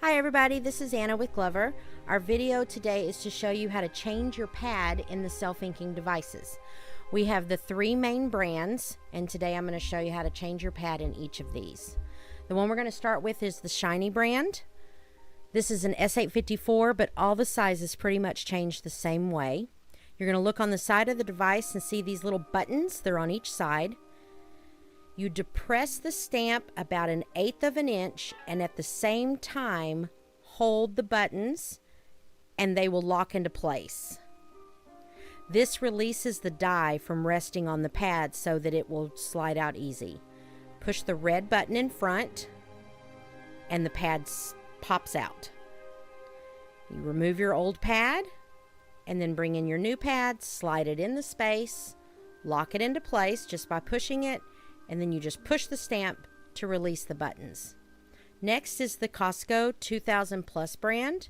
Hi everybody, this is Anna with Glover. Our video today is to show you how to change your pad in the self-inking devices. We have the three main brands, and today I'm going to show you how to change your pad in each of these. The one we're going to start with is the Shiny brand. This is an S854, but all the sizes pretty much change the same way. You're going to look on the side of the device and see these little buttons. They're on each side. You depress the stamp about 1/8 of an inch and at the same time hold the buttons and they will lock into place. This releases the die from resting on the pad so that it will slide out easy. Push the red button in front and the pad pops out. You remove your old pad and then bring in your new pad, slide it in the space, lock it into place just by pushing it, and then you just push the stamp to release the buttons. Next is the Costco 2000 Plus brand.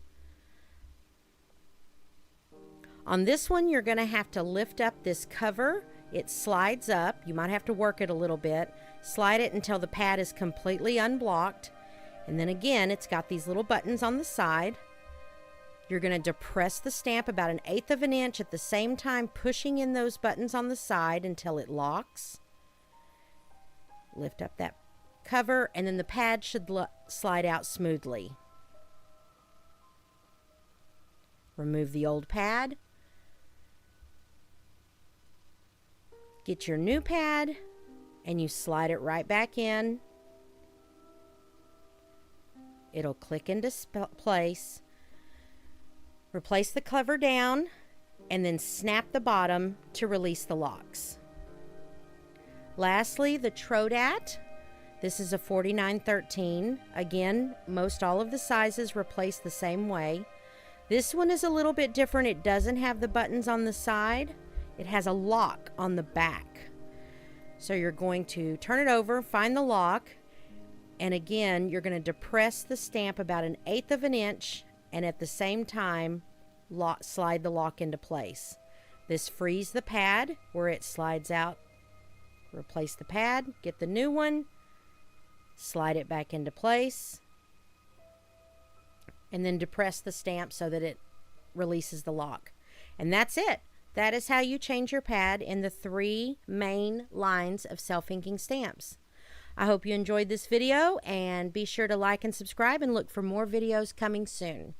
On this one, you're going to have to lift up this cover. It slides up. You might have to work it a little bit. Slide it until the pad is completely unblocked. And then again, it's got these little buttons on the side. You're going to depress the stamp about 1/8 of an inch at the same time pushing in those buttons on the side until it locks. Lift up that cover and then the pad should slide out smoothly. Remove the old pad. Get your new pad and you slide it right back in. It'll click into place. Replace the cover down and then snap the bottom to release the locks. Lastly, the Trodat. This is a 4913. Again, most all of the sizes replace the same way. This one is a little bit different. It doesn't have the buttons on the side. It has a lock on the back. So you're going to turn it over, find the lock, and again, you're going to depress the stamp about 1/8 of an inch and at the same time slide the lock into place. This frees the pad where it slides out. Replace the pad, get the new one, slide it back into place, and then depress the stamp so that it releases the lock. And that's it. That is how you change your pad in the three main lines of self-inking stamps. I hope you enjoyed this video, and be sure to like and subscribe and look for more videos coming soon.